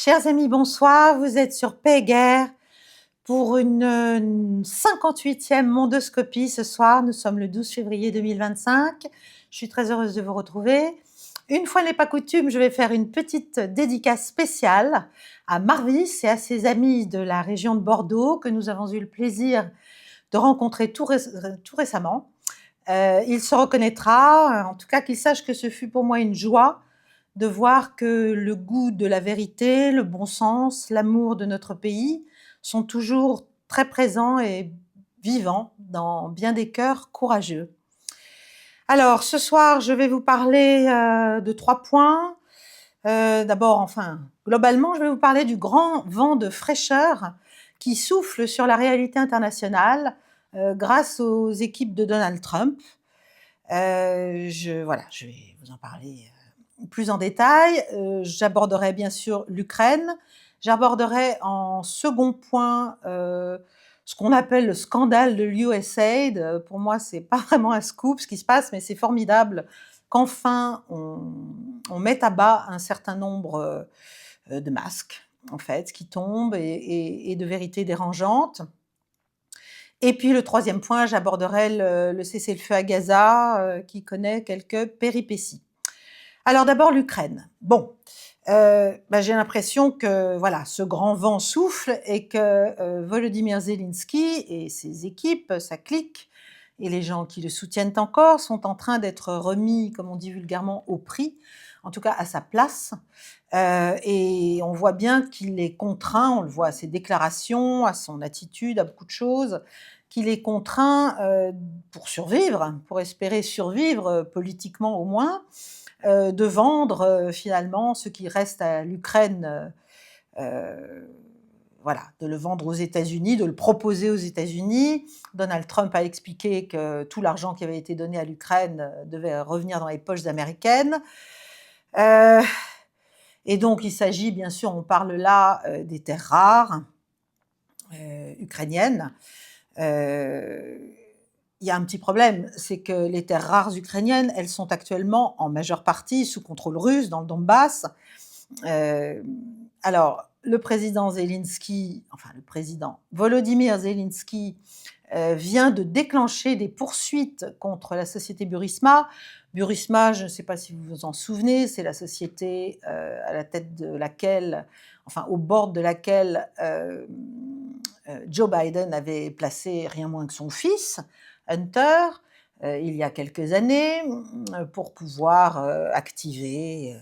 Chers amis, bonsoir. Vous êtes sur Paix et Guerre pour une 58e Mondoscopie ce soir. Nous sommes le 12 février 2025. Je suis très heureuse de vous retrouver. Une fois n'est pas coutume, je vais faire une petite dédicace spéciale à Marvis et à ses amis de la région de Bordeaux que nous avons eu le plaisir de rencontrer tout récemment. Il se reconnaîtra, en tout cas qu'il sache que ce fut pour moi une joie de voir que le goût de la vérité, le bon sens, l'amour de notre pays sont toujours très présents et vivants dans bien des cœurs courageux. Alors, ce soir, je vais vous parler de 3 points. D'abord, globalement, je vais vous parler du grand vent de fraîcheur qui souffle sur la réalité internationale grâce aux équipes de Donald Trump. Je vais vous en parler plus en détail. J'aborderai bien sûr l'Ukraine. J'aborderai en second point ce qu'on appelle le scandale de l'USAID. Pour moi, c'est pas vraiment un scoop ce qui se passe, mais c'est formidable qu'enfin on mette à bas un certain nombre de masques, en fait, qui tombent et de vérités dérangeantes. Et puis le troisième point, j'aborderai le cessez-le-feu à Gaza qui connaît quelques péripéties. Alors d'abord l'Ukraine. J'ai l'impression que voilà, ce grand vent souffle et que Volodymyr Zelensky et ses équipes, sa clique, et les gens qui le soutiennent encore sont en train d'être remis, comme on dit vulgairement, au prix, en tout cas à sa place. Et on voit bien qu'il est contraint, on le voit à ses déclarations, à son attitude, à beaucoup de choses, qu'il est contraint pour survivre, pour espérer survivre politiquement au moins, de vendre finalement ce qui reste à l'Ukraine, de le vendre aux États-Unis, de le proposer aux États-Unis. Donald Trump a expliqué que tout l'argent qui avait été donné à l'Ukraine devait revenir dans les poches américaines. Et donc il s'agit, bien sûr, on parle là des terres rares ukrainiennes. Il y a un petit problème, c'est que les terres rares ukrainiennes, elles sont actuellement en majeure partie sous contrôle russe dans le Donbass. Alors, le président Volodymyr Zelensky vient de déclencher des poursuites contre la société Burisma. Burisma, je ne sais pas si vous vous en souvenez, c'est la société à la tête de laquelle, au bord de laquelle Joe Biden avait placé rien moins que son fils, Hunter, il y a quelques années, pour pouvoir activer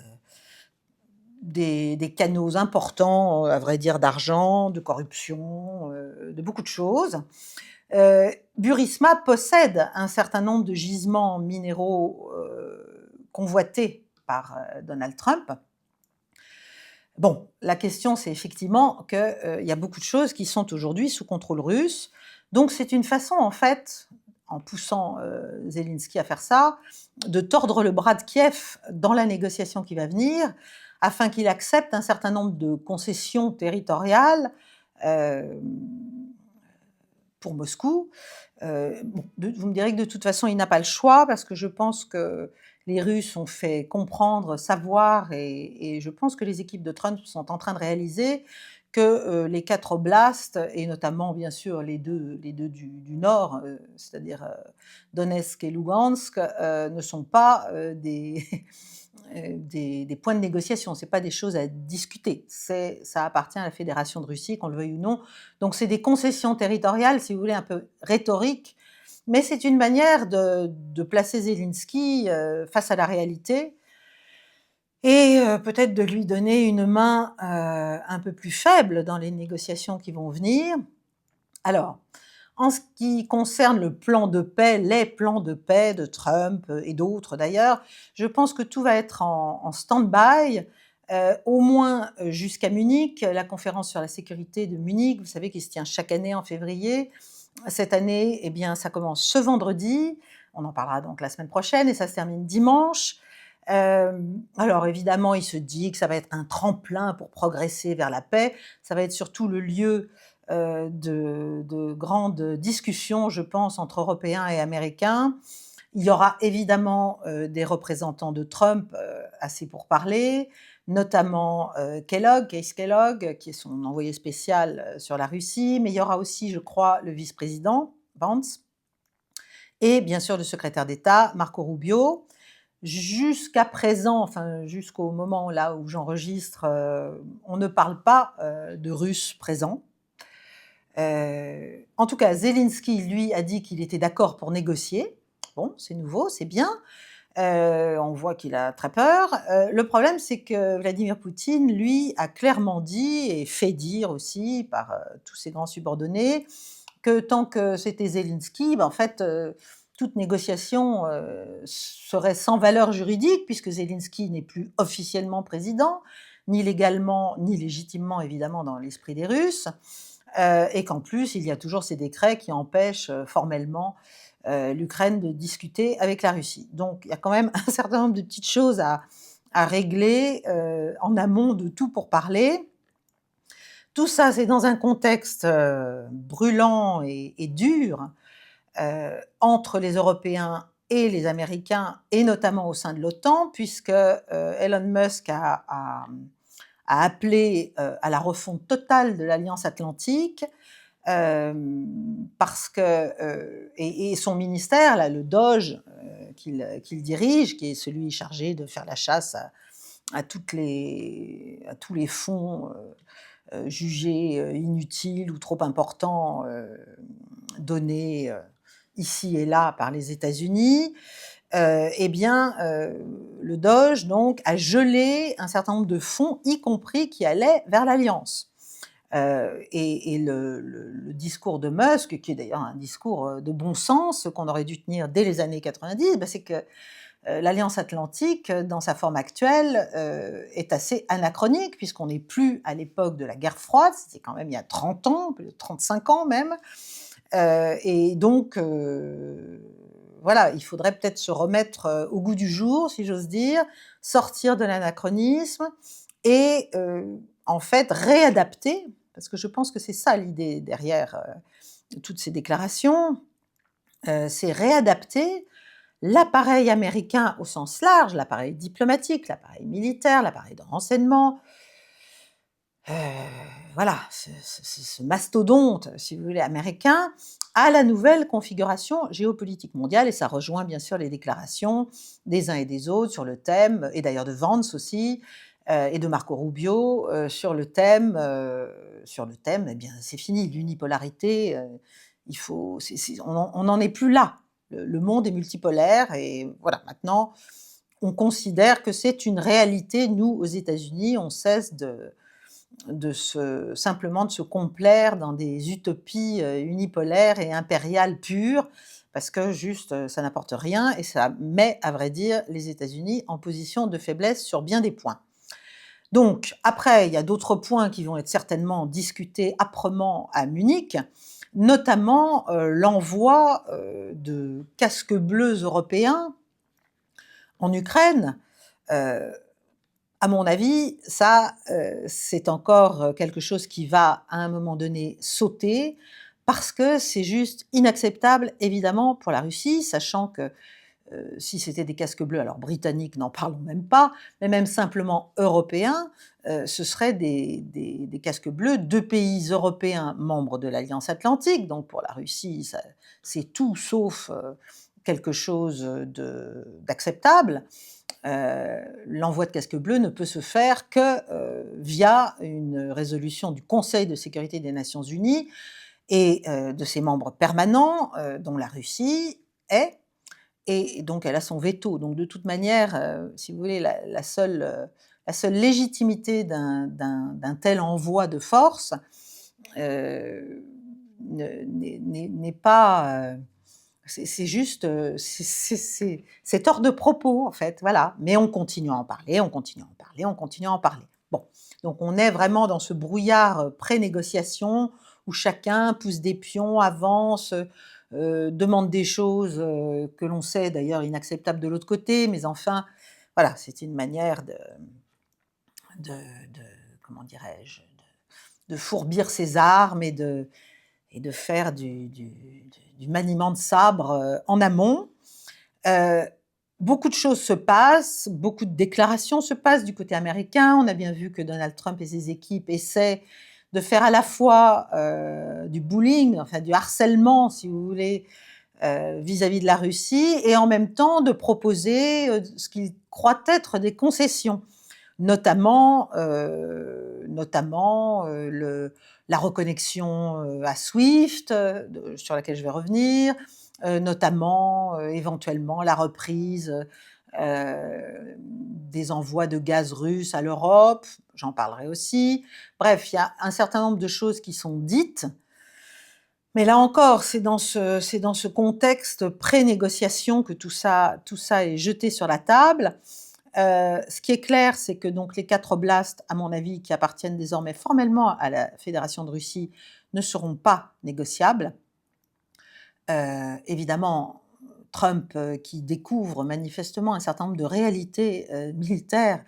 des canaux importants, à vrai dire, d'argent, de corruption, de beaucoup de choses. Burisma possède un certain nombre de gisements minéraux convoités par Donald Trump. Bon, la question, c'est effectivement qu'il y a beaucoup de choses qui sont aujourd'hui sous contrôle russe. Donc, c'est une façon, en fait, en poussant Zelensky à faire ça, de tordre le bras de Kiev dans la négociation qui va venir, afin qu'il accepte un certain nombre de concessions territoriales pour Moscou. Vous me direz que de toute façon, il n'a pas le choix, parce que je pense que les Russes ont fait comprendre, savoir, et je pense que les équipes de Trump sont en train de réaliser que les 4 oblasts, et notamment bien sûr les deux du nord, c'est-à-dire Donetsk et Lugansk, ne sont pas des points de négociation, ce n'est pas des choses à discuter, ça appartient à la Fédération de Russie, qu'on le veuille ou non. Donc c'est des concessions territoriales, si vous voulez, un peu rhétoriques, mais c'est une manière de placer Zelensky face à la réalité et peut-être de lui donner une main un peu plus faible dans les négociations qui vont venir. Alors, en ce qui concerne le plan de paix, les plans de paix de Trump et d'autres d'ailleurs, je pense que tout va être en stand-by, au moins jusqu'à Munich, la conférence sur la sécurité de Munich, vous savez, qui se tient chaque année en février. Cette année, eh bien, ça commence ce vendredi, on en parlera donc la semaine prochaine, et ça se termine dimanche. Alors évidemment, il se dit que ça va être un tremplin pour progresser vers la paix, ça va être surtout le lieu de grandes discussions, je pense, entre Européens et Américains. Il y aura évidemment des représentants de Trump assez pour parler, notamment Kellogg, Case Kellogg, qui est son envoyé spécial sur la Russie, mais il y aura aussi, je crois, le vice-président, Vance, et bien sûr le secrétaire d'État, Marco Rubio. Jusqu'à présent, enfin jusqu'au moment là où j'enregistre, on ne parle pas de Russes présents. En tout cas, Zelensky, lui, a dit qu'il était d'accord pour négocier. Bon, c'est nouveau, c'est bien. On voit qu'il a très peur. Le problème, c'est que Vladimir Poutine, lui, a clairement dit et fait dire aussi par tous ses grands subordonnés que tant que c'était Zelensky, en fait, toute négociation serait sans valeur juridique puisque Zelensky n'est plus officiellement président, ni légalement, ni légitimement, évidemment, dans l'esprit des Russes, et qu'en plus, il y a toujours ces décrets qui empêchent formellement l'Ukraine de discuter avec la Russie. Donc il y a quand même un certain nombre de petites choses à régler en amont de tout pour parler. Tout ça, c'est dans un contexte brûlant et dur entre les Européens et les Américains, et notamment au sein de l'OTAN, puisque Elon Musk a appelé à la refonte totale de l'Alliance Atlantique, parce que et son ministère, là, le DOGE, qu'il dirige, qui est celui chargé de faire la chasse à tous les fonds jugés inutiles ou trop importants donnés ici et là par les États-Unis, eh bien, le DOGE donc a gelé un certain nombre de fonds, y compris qui allaient vers l'Alliance. Et le discours de Musk, qui est d'ailleurs un discours de bon sens, qu'on aurait dû tenir dès les années 90, c'est que l'Alliance Atlantique, dans sa forme actuelle, est assez anachronique, puisqu'on n'est plus à l'époque de la guerre froide, c'était quand même il y a 30 ans, plus de 35 ans même, et donc voilà, il faudrait peut-être se remettre au goût du jour, si j'ose dire, sortir de l'anachronisme et en fait réadapter, parce que je pense que c'est ça l'idée derrière toutes ces déclarations, c'est réadapter l'appareil américain au sens large, l'appareil diplomatique, l'appareil militaire, l'appareil de renseignement, voilà, ce mastodonte, si vous voulez, américain, à la nouvelle configuration géopolitique mondiale, et ça rejoint bien sûr les déclarations des uns et des autres sur le thème, et d'ailleurs de Vance aussi, et de Marco Rubio, sur le thème, eh bien, c'est fini, l'unipolarité, il faut, on n'en est plus là. Le monde est multipolaire, et voilà, maintenant, on considère que c'est une réalité. Nous, aux États-Unis, on cesse simplement de se complaire dans des utopies unipolaires et impériales pures, parce que juste ça n'apporte rien et ça met, à vrai dire, les États-Unis en position de faiblesse sur bien des points. Donc après, il y a d'autres points qui vont être certainement discutés âprement à Munich, notamment l'envoi de casques bleus européens en Ukraine. À mon avis, ça, c'est encore quelque chose qui va, à un moment donné, sauter, parce que c'est juste inacceptable, évidemment, pour la Russie, sachant que si c'était des casques bleus, alors britanniques, n'en parlons même pas, mais même simplement européens, ce seraient des casques bleus de pays européens membres de l'Alliance Atlantique. Donc pour la Russie, c'est tout sauf quelque chose d'acceptable. L'envoi de casques bleus ne peut se faire que via une résolution du Conseil de sécurité des Nations Unies et de ses membres permanents, dont la Russie est, et donc elle a son veto. Donc de toute manière, si vous voulez, la seule légitimité d'un tel envoi de force n'est pas... c'est juste, c'est hors de propos, en fait, voilà. Mais on continue à en parler, on continue à en parler, on continue à en parler. Bon, donc on est vraiment dans ce brouillard pré-négociation où chacun pousse des pions, avance, demande des choses que l'on sait d'ailleurs inacceptables de l'autre côté, mais enfin, voilà, c'est une manière de comment dirais-je, de fourbir ses armes et de faire du maniement de sabre en amont. beaucoup de choses se passent, beaucoup de déclarations se passent du côté américain. On a bien vu que Donald Trump et ses équipes essaient de faire à la fois, du bullying, enfin du harcèlement si vous voulez, vis-à-vis de la Russie et en même temps de proposer, ce qu'ils croient être des concessions. Notamment, la reconnexion, à SWIFT, sur laquelle je vais revenir, notamment, éventuellement la reprise, des envois de gaz russe à l'Europe, j'en parlerai aussi. Bref, il y a un certain nombre de choses qui sont dites, mais là encore, c'est dans ce contexte pré-négociation que tout ça est jeté sur la table. Ce qui est clair, c'est que donc les 4 oblasts, à mon avis, qui appartiennent désormais formellement à la Fédération de Russie, ne seront pas négociables. Évidemment, Trump, qui découvre manifestement un certain nombre de réalités, militaires,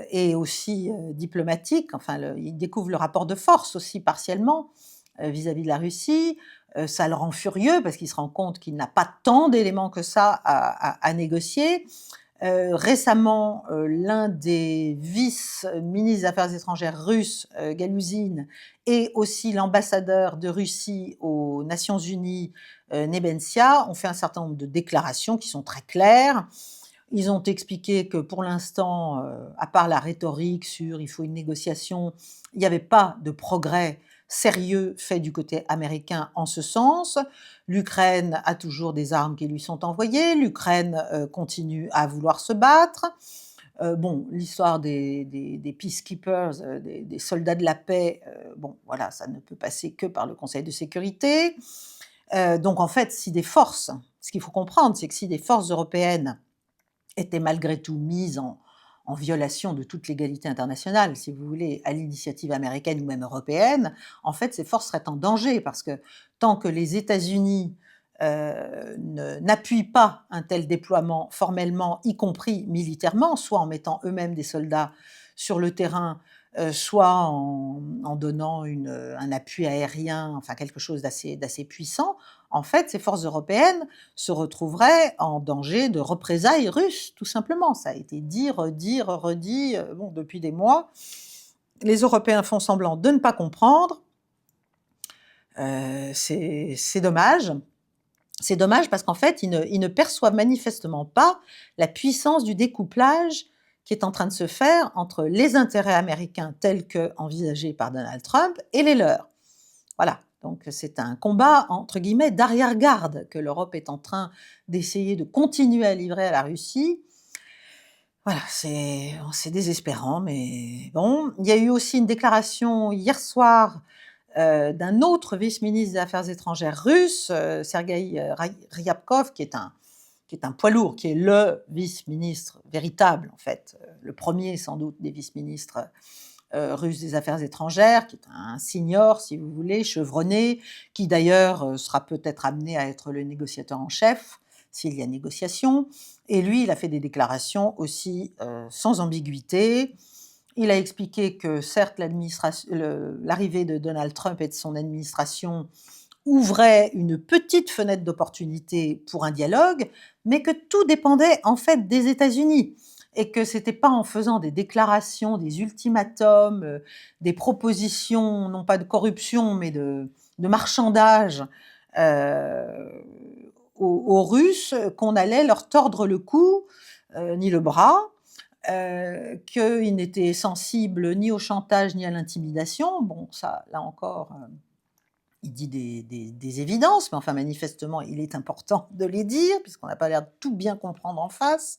et aussi, diplomatiques, enfin il découvre le rapport de force aussi partiellement, vis-à-vis de la Russie. Ça le rend furieux parce qu'il se rend compte qu'il n'a pas tant d'éléments que ça à négocier. Récemment, l'un des vice-ministres des Affaires étrangères russes, Galouzine, et aussi l'ambassadeur de Russie aux Nations Unies, Nebenzia, ont fait un certain nombre de déclarations qui sont très claires. Ils ont expliqué que pour l'instant, à part la rhétorique sur il faut une négociation, il n'y avait pas de progrès sérieux fait du côté américain en ce sens. L'Ukraine a toujours des armes qui lui sont envoyées, l'Ukraine continue à vouloir se battre. Bon, l'histoire des peacekeepers, des soldats de la paix, bon, voilà, ça ne peut passer que par le Conseil de sécurité. Donc en fait, ce qu'il faut comprendre, c'est que si des forces européennes étaient malgré tout mises en violation de toute légalité internationale, si vous voulez, à l'initiative américaine ou même européenne, en fait, ces forces seraient en danger parce que tant que les États-Unis n'appuient pas un tel déploiement formellement, y compris militairement, soit en mettant eux-mêmes des soldats sur le terrain, soit en donnant un appui aérien, enfin quelque chose d'assez puissant, en fait, ces forces européennes se retrouveraient en danger de représailles russes, tout simplement. Ça a été dit, redit, redit, bon, depuis des mois. Les Européens font semblant de ne pas comprendre. C'est dommage. C'est dommage parce qu'en fait, ils ne perçoivent manifestement pas la puissance du découplage qui est en train de se faire entre les intérêts américains tels qu'envisagés par Donald Trump et les leurs. Voilà, donc c'est un combat entre guillemets «d'arrière-garde» que l'Europe est en train d'essayer de continuer à livrer à la Russie. Voilà, c'est désespérant, mais bon. Il y a eu aussi une déclaration hier soir, d'un autre vice-ministre des Affaires étrangères russe, Sergueï, Ryabkov, qui est un poids lourd, qui est le vice-ministre véritable en fait, le premier sans doute des vice-ministres, russes des Affaires étrangères, qui est un senior si vous voulez, chevronné, qui d'ailleurs, sera peut-être amené à être le négociateur en chef, s'il y a négociation. Et lui, il a fait des déclarations aussi, sans ambiguïté. Il a expliqué que certes l'arrivée de Donald Trump et de son administration ouvrait une petite fenêtre d'opportunité pour un dialogue, mais que tout dépendait en fait des États-Unis et que c'était pas en faisant des déclarations, des ultimatums, des propositions, non pas de corruption, mais de marchandage, heu, aux Russes, qu'on allait leur tordre le cou, ni le bras, qu'ils n'étaient sensibles ni au chantage ni à l'intimidation. Bon, ça, là encore, il dit des évidences, mais enfin manifestement, il est important de les dire, puisqu'on n'a pas l'air de tout bien comprendre en face.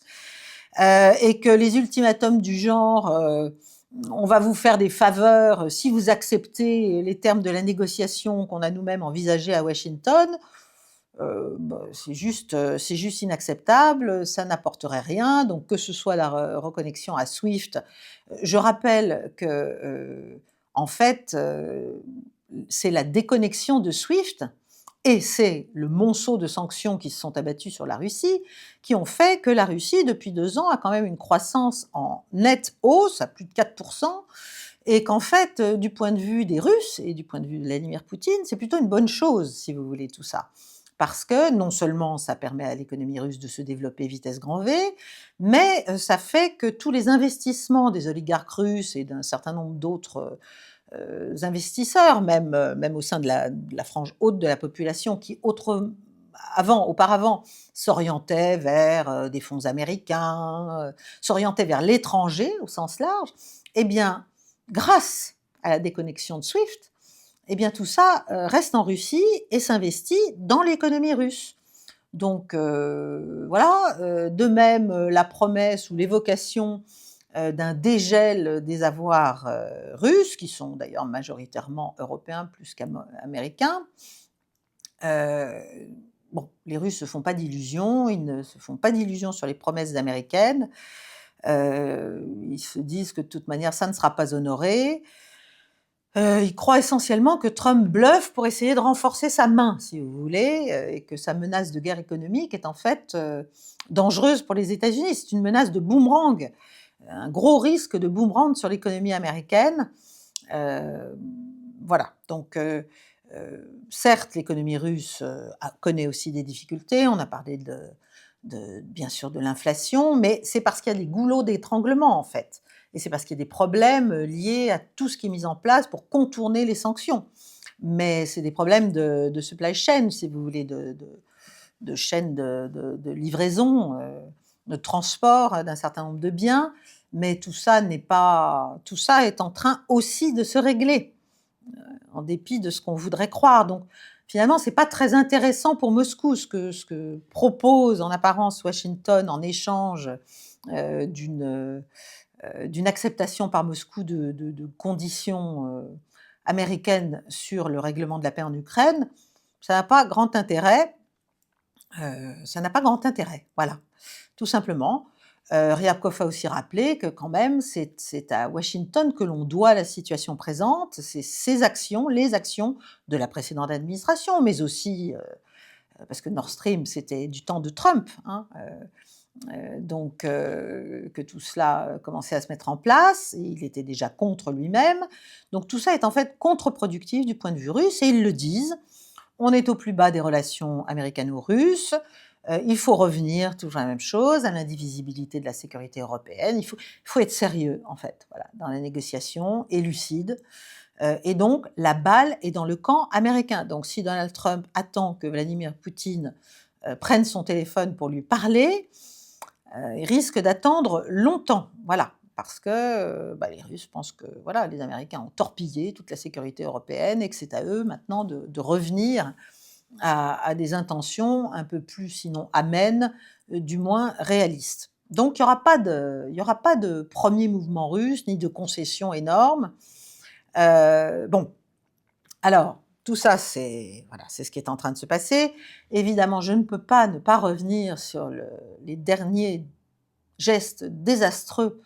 Et que les ultimatums du genre, «On va vous faire des faveurs si vous acceptez les termes de la négociation qu'on a nous-mêmes envisagée à Washington», bah, c'est juste inacceptable, ça n'apporterait rien. Donc que ce soit la reconnexion à SWIFT, je rappelle que, en fait, c'est la déconnexion de SWIFT et c'est le monceau de sanctions qui se sont abattues sur la Russie, qui ont fait que la Russie, depuis 2 ans, a quand même une croissance en nette hausse à plus de 4%, et qu'en fait, du point de vue des Russes et du point de vue de Vladimir Poutine, c'est plutôt une bonne chose, si vous voulez, tout ça. parce que non seulement ça permet à l'économie russe de se développer vitesse grand V, mais ça fait que tous les investissements des oligarques russes et d'un certain nombre d'autres investisseurs, même au sein de la frange haute de la population qui auparavant s'orientaient vers des fonds américains, s'orientaient vers l'étranger au sens large, eh bien, grâce à la déconnexion de SWIFT, eh bien tout ça reste en Russie et s'investit dans l'économie russe. Donc voilà, de même la promesse ou l'évocation d'un dégel des avoirs russes, qui sont d'ailleurs majoritairement européens plus qu'américains. Bon, les Russes ne se font pas d'illusions, ils ne se font pas d'illusions sur les promesses américaines. Ils se disent que de toute manière, ça ne sera pas honoré. Ils croient essentiellement que Trump bluffe pour essayer de renforcer sa main, si vous voulez, et que sa menace de guerre économique est en fait dangereuse pour les États-Unis. C'est une menace de boomerang, un gros risque de boomerang sur l'économie américaine. Voilà, donc certes, l'économie russe connaît aussi des difficultés, on a parlé bien sûr de l'inflation, mais c'est parce qu'il y a des goulots d'étranglement en fait. Et c'est parce qu'il y a des problèmes liés à tout ce qui est mis en place pour contourner les sanctions. Mais c'est des problèmes de supply chain, si vous voulez, de chaîne de livraison, de transport d'un certain nombre de biens. Mais tout ça est en train aussi de se régler, en dépit de ce qu'on voudrait croire. Donc, finalement, c'est pas très intéressant pour Moscou ce que propose en apparence Washington en échange d'une acceptation par Moscou de conditions américaines sur le règlement de la paix en Ukraine. Ça n'a pas grand intérêt. Ça n'a pas grand intérêt, voilà, tout simplement. Ryabkov a aussi rappelé que quand même, c'est à Washington que l'on doit la situation présente, c'est ses actions, les actions de la précédente administration, mais aussi, parce que Nord Stream, c'était du temps de Trump, hein, donc que tout cela commençait à se mettre en place, et il était déjà contre lui-même. Donc tout ça est en fait contre-productif du point de vue russe, et ils le disent. On est au plus bas des relations américano-russes. Il faut revenir, toujours la même chose, à l'indivisibilité de la sécurité européenne. Il faut être sérieux, en fait, voilà, dans la négociation, et lucide. Et donc, la balle est dans le camp américain. Donc, si Donald Trump attend que Vladimir Poutine prenne son téléphone pour lui parler, il risque d'attendre longtemps. Voilà. Parce que les Russes pensent que voilà, les Américains ont torpillé toute la sécurité européenne et que c'est à eux maintenant de revenir à des intentions un peu plus, sinon amènes, du moins réalistes. Donc il n'y aura pas de premier mouvement russe, ni de concession énorme. Bon, alors, tout ça, c'est ce qui est en train de se passer. Évidemment, je ne peux pas ne pas revenir sur les derniers gestes désastreux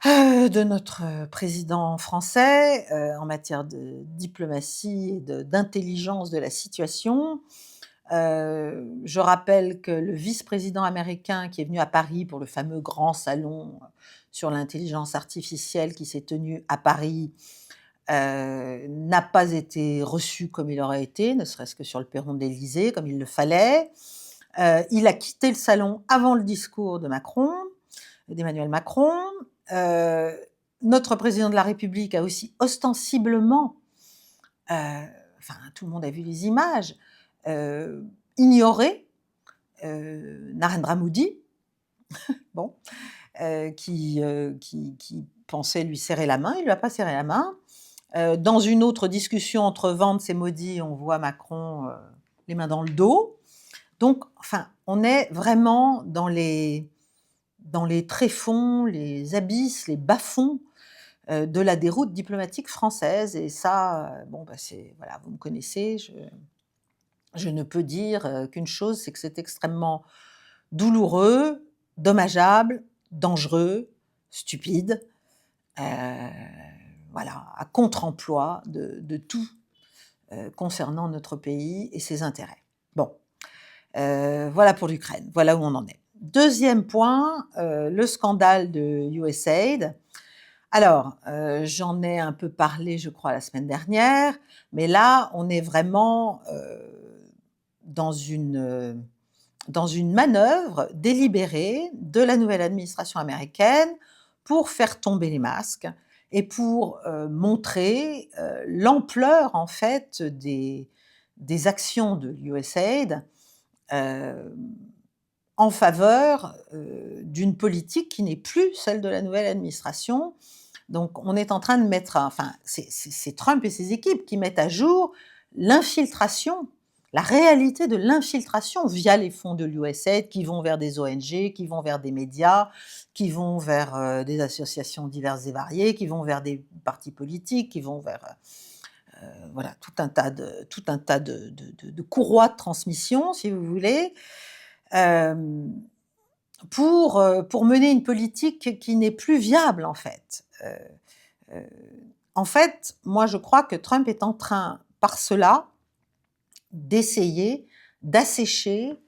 de notre président français en matière de diplomatie et d'intelligence de la situation. Je rappelle que le vice-président américain qui est venu à Paris pour le fameux grand salon sur l'intelligence artificielle qui s'est tenu à Paris n'a pas été reçu comme il aurait été, ne serait-ce que sur le perron de l'Élysée, comme il le fallait. Il a quitté le salon avant le discours d'Emmanuel Macron. Notre président de la République a aussi ostensiblement, tout le monde a vu les images, ignoré Narendra Modi, bon, qui pensait lui serrer la main. Il ne lui a pas serré la main. Dans une autre discussion entre Vance et Modi, on voit Macron les mains dans le dos. Donc, on est vraiment dans les tréfonds, les abysses, les bas-fonds de la déroute diplomatique française. Et ça, voilà, vous me connaissez, je ne peux dire qu'une chose, c'est que c'est extrêmement douloureux, dommageable, dangereux, stupide, voilà, à contre-emploi de tout concernant notre pays et ses intérêts. Bon, voilà pour l'Ukraine, voilà où on en est. Deuxième point, le scandale de USAID. Alors, j'en ai un peu parlé, je crois, la semaine dernière, mais là, on est vraiment dans dans une manœuvre délibérée de la nouvelle administration américaine pour faire tomber les masques et pour, montrer, l'ampleur en fait des actions de l'USAID, heu, en faveur, d'une politique qui n'est plus celle de la nouvelle administration. Donc on est en train de mettre, enfin c'est Trump et ses équipes qui mettent à jour l'infiltration, la réalité de l'infiltration via les fonds de l'USAID qui vont vers des ONG, qui vont vers des médias, qui vont vers, des associations diverses et variées, qui vont vers des partis politiques, qui vont vers, voilà tout un tas de courroies de transmission si vous voulez, hem, pour mener une politique qui n'est plus viable en fait. Heu, En fait, moi je crois que Trump est en train, par cela, d'essayer d'assécher,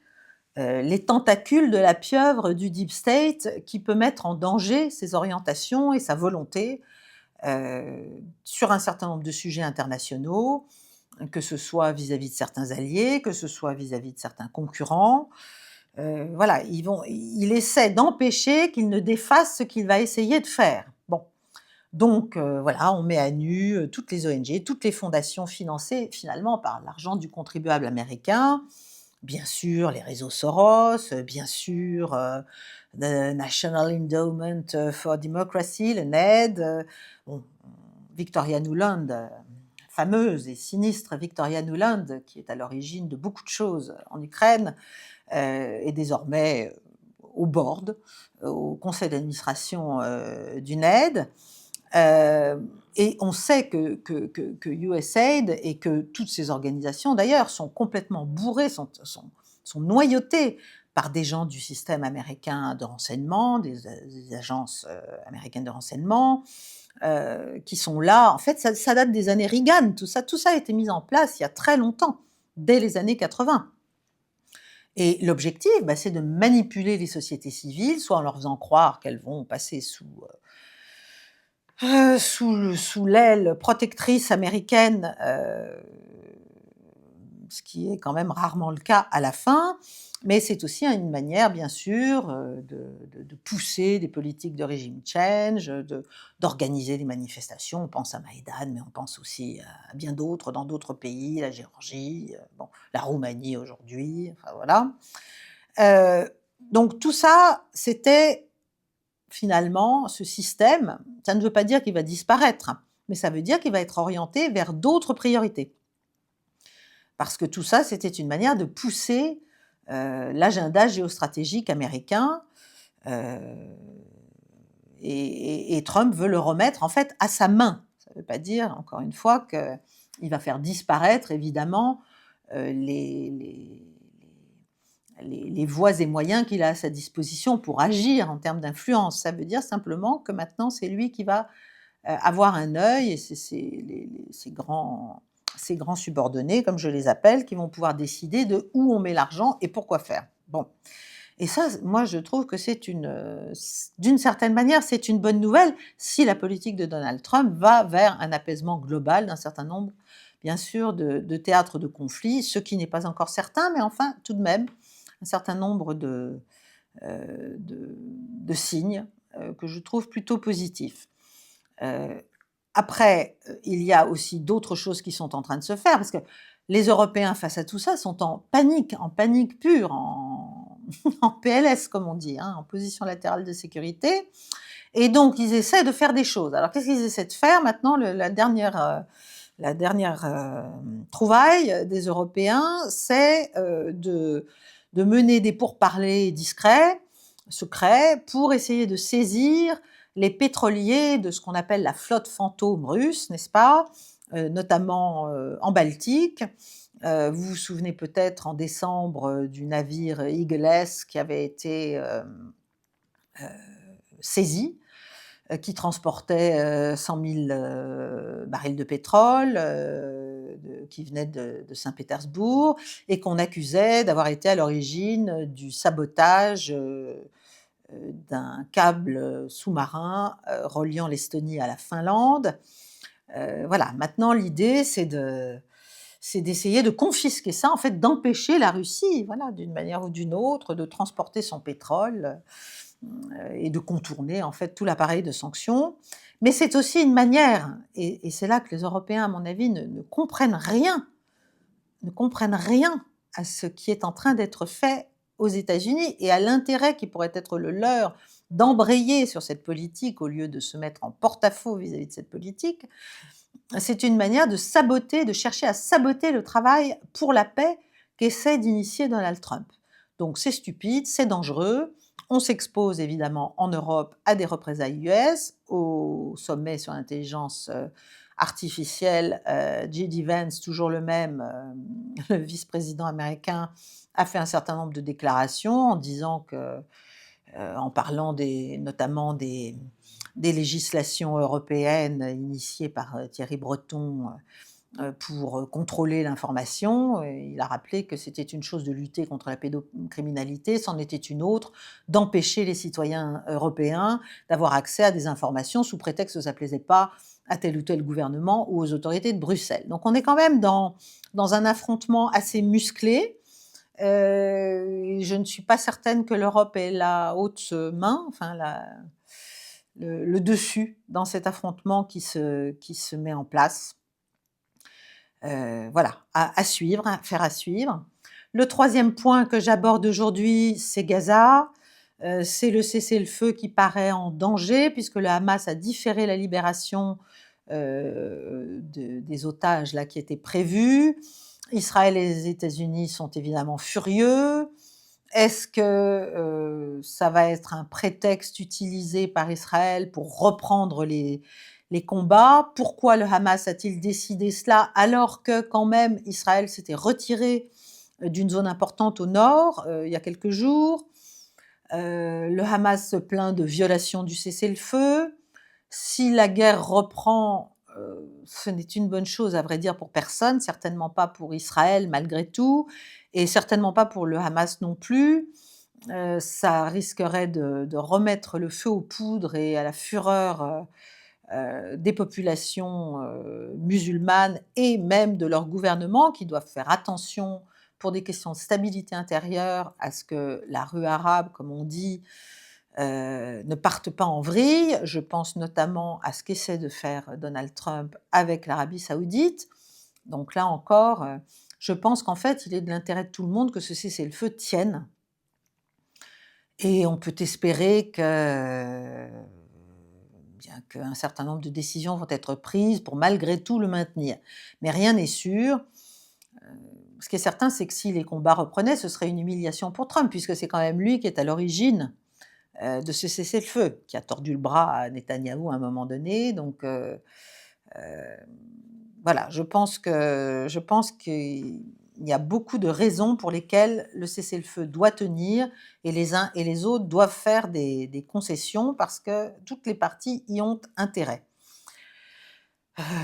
les tentacules de la pieuvre du deep state qui peut mettre en danger ses orientations et sa volonté, sur un certain nombre de sujets internationaux, que ce soit vis-à-vis de certains alliés, que ce soit vis-à-vis de certains concurrents. Voilà, il essaie d'empêcher qu'il ne défasse ce qu'il va essayer de faire. Bon. Donc voilà, on met à nu, toutes les ONG, toutes les fondations financées finalement par l'argent du contribuable américain. Bien sûr, les réseaux Soros, bien sûr, the National Endowment for Democracy, le NED, bon, Victoria Nuland, fameuse et sinistre Victoria Nuland, qui est à l'origine de beaucoup de choses en Ukraine, est désormais, au board, au conseil d'administration, du NED. Et on sait que USAID et que toutes ces organisations d'ailleurs sont complètement bourrées, sont noyautées par des gens du système américain de renseignement, des agences, américaines de renseignement, qui sont là. En fait, ça date des années Reagan, tout ça a été mis en place il y a très longtemps, dès les années 80. Et l'objectif, c'est de manipuler les sociétés civiles, soit en leur faisant croire qu'elles vont passer sous l'aile protectrice américaine, ce qui est quand même rarement le cas à la fin, mais c'est aussi une manière bien sûr, de pousser des politiques de régime change, d'organiser des manifestations. On pense à Maïdan, mais on pense aussi à bien d'autres dans d'autres pays, la Géorgie, bon, la Roumanie aujourd'hui, enfin voilà. Donc tout ça, c'était finalement, ce système, ça ne veut pas dire qu'il va disparaître, hein, mais ça veut dire qu'il va être orienté vers d'autres priorités. Parce que tout ça, c'était une manière de pousser, l'agenda géostratégique américain, heu et Trump veut le remettre, en fait, à sa main. Ça ne veut pas dire, encore une fois, qu'il va faire disparaître, évidemment, les voies et moyens qu'il a à sa disposition pour agir en termes d'influence. Ça veut dire simplement que maintenant, c'est lui qui va, avoir un œil et ces grands subordonnés, comme je les appelle, qui vont pouvoir décider de où on met l'argent et pourquoi faire. Bon, et ça, moi, je trouve que d'une certaine manière, c'est une bonne nouvelle si la politique de Donald Trump va vers un apaisement global d'un certain nombre, bien sûr, de théâtres de conflits, ce qui n'est pas encore certain, mais enfin, tout de même, un certain nombre de signes, que je trouve plutôt positifs. Heu, Après, il y a aussi d'autres choses qui sont en train de se faire parce que les Européens, face à tout ça, sont en panique pure, en PLS comme on dit, hein, en position latérale de sécurité, et donc ils essaient de faire des choses. Alors qu'est-ce qu'ils essaient de faire maintenant? La dernière, trouvaille des Européens, c'est, de mener des pourparlers discrets, secrets, pour essayer de saisir les pétroliers de ce qu'on appelle la flotte fantôme russe, n'est-ce pas? Notamment, en Baltique. Vous vous souvenez peut-être en décembre, du navire Eagle S qui avait été, heu, saisi, qui transportait, 100 000 barils de pétrole, qui venaient de Saint-Pétersbourg et qu'on accusait d'avoir été à l'origine du sabotage, d'un câble sous-marin, reliant l'Estonie à la Finlande. Voilà, maintenant l'idée c'est c'est d'essayer de confisquer ça, en fait, d'empêcher la Russie, voilà, d'une manière ou d'une autre, de transporter son pétrole, et de contourner, en fait, tout l'appareil de sanctions. Mais c'est aussi une manière, et c'est là que les Européens, à mon avis, ne comprennent rien, ne comprennent rien à ce qui est en train d'être fait aux États-Unis et à l'intérêt qui pourrait être le leur d'embrayer sur cette politique au lieu de se mettre en porte-à-faux vis-à-vis de cette politique. C'est une manière de saboter, de chercher à saboter le travail pour la paix qu'essaie d'initier Donald Trump. Donc c'est stupide, c'est dangereux. On s'expose évidemment en Europe à des représailles US, au sommet sur l'intelligence artificielle. J.D. Vance, toujours le même, le vice-président américain, a fait un certain nombre de déclarations en disant que, en parlant notamment des législations européennes initiées par Thierry Breton pour contrôler l'information. Il a rappelé que c'était une chose de lutter contre la pédocriminalité, c'en était une autre d'empêcher les citoyens européens d'avoir accès à des informations sous prétexte que ça ne plaisait pas à tel ou tel gouvernement ou aux autorités de Bruxelles. Donc on est quand même dans un affrontement assez musclé. Je ne suis pas certaine que l'Europe ait la haute main, enfin le dessus dans cet affrontement qui se met en place. Voilà, à suivre, à faire à suivre. Le troisième point que j'aborde aujourd'hui, c'est Gaza. C'est le cessez-le-feu qui paraît en danger puisque le Hamas a différé la libération des otages là, qui étaient prévus. Israël et les États-Unis sont évidemment furieux. Est-ce que ça va être un prétexte utilisé par Israël pour reprendre les combats? Pourquoi le Hamas a-t-il décidé cela alors que quand même Israël s'était retiré d'une zone importante au nord il y a quelques jours? Le Hamas se plaint de violation du cessez-le-feu. Si la guerre reprend, ce n'est une bonne chose à vrai dire pour personne, certainement pas pour Israël malgré tout, et certainement pas pour le Hamas non plus. Ça risquerait de remettre le feu aux poudres et à la fureur des populations musulmanes et même de leur gouvernement qui doivent faire attention pour des questions de stabilité intérieure à ce que la rue arabe, comme on dit, ne parte pas en vrille. Je pense notamment à ce qu'essaie de faire Donald Trump avec l'Arabie saoudite. Donc là encore, je pense qu'en fait, il est de l'intérêt de tout le monde que ce cessez-le-feu tienne. Et on peut espérer bien qu'un certain nombre de décisions vont être prises pour malgré tout le maintenir. Mais rien n'est sûr. Ce qui est certain, c'est que si les combats reprenaient, ce serait une humiliation pour Trump, puisque c'est quand même lui qui est à l'origine de ce cessez-le-feu, qui a tordu le bras à Netanyahou à un moment donné. Donc voilà, je pense qu'il y a beaucoup de raisons pour lesquelles le cessez-le-feu doit tenir et les uns et les autres doivent faire des concessions parce que toutes les parties y ont intérêt.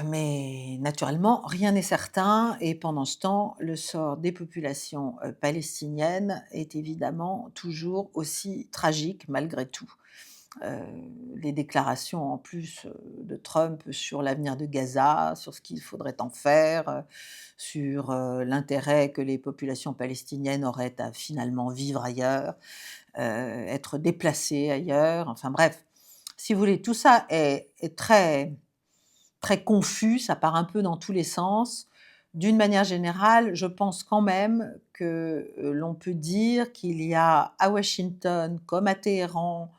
Mais naturellement, rien n'est certain et pendant ce temps, le sort des populations palestiniennes est évidemment toujours aussi tragique malgré tout. Heu, les déclarations en plus de Trump sur l'avenir de Gaza, sur ce qu'il faudrait en faire, sur l'intérêt que les populations palestiniennes auraient à finalement vivre ailleurs, être déplacées ailleurs, enfin bref. Si vous voulez, tout ça est très, très confus, ça part un peu dans tous les sens. D'une manière générale, je pense quand même que, l'on peut dire qu'il y a à Washington comme à Téhéran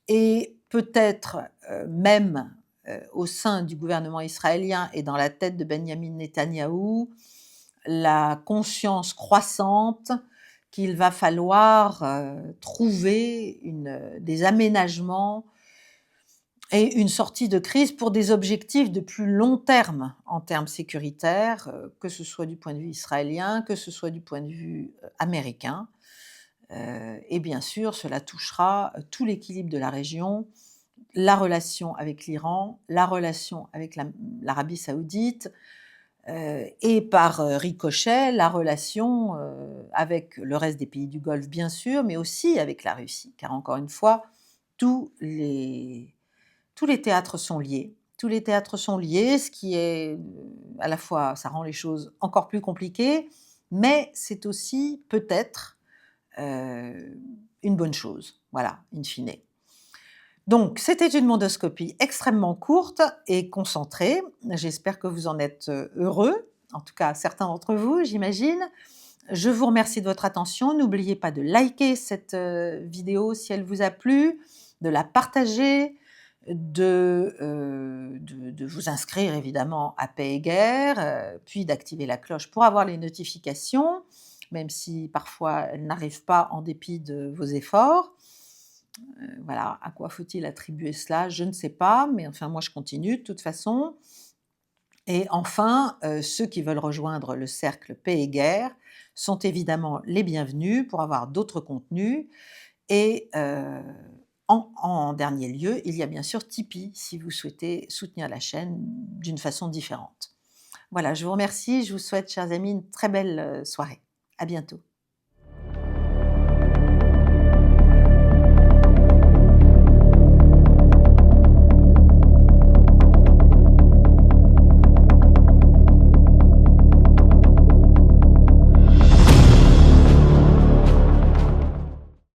et peut-être, même, au sein du gouvernement israélien et dans la tête de Benyamin Netanyahou, la conscience croissante qu'il va falloir, trouver des aménagements et une sortie de crise pour des objectifs de plus long terme en termes sécuritaires, que ce soit du point de vue israélien, que ce soit du point de vue, américain. Et bien sûr, cela touchera, tout l'équilibre de la région, la relation avec l'Iran, la relation avec l'Arabie saoudite, et par, ricochet, la relation, avec le reste des pays du Golfe bien sûr, mais aussi avec la Russie. Car encore une fois, tous les tous les théâtres sont liés, tous les théâtres sont liés, ce qui est, à la fois ça rend les choses encore plus compliquées, mais c'est aussi peut-être, heu, une bonne chose, voilà, in fine. Donc c'était une mondoscopie extrêmement courte et concentrée. J'espère que vous en êtes, heureux, en tout cas certains d'entre vous, j'imagine. Je vous remercie de votre attention. N'oubliez pas de liker cette, vidéo si elle vous a plu, de la partager, de vous inscrire évidemment à Paix et Guerre, puis d'activer la cloche pour avoir les notifications, même si parfois elles n'arrivent pas en dépit de vos efforts. Voilà, à quoi faut-il attribuer cela? Je ne sais pas, mais enfin moi je continue de toute façon. Et enfin, ceux qui veulent rejoindre le cercle Paix et Guerre sont évidemment les bienvenus pour avoir d'autres contenus et en dernier lieu, il y a bien sûr Tipeee si vous souhaitez soutenir la chaîne d'une façon différente. Voilà, je vous remercie, je vous souhaite, chers amis, une très belle, soirée. À bientôt.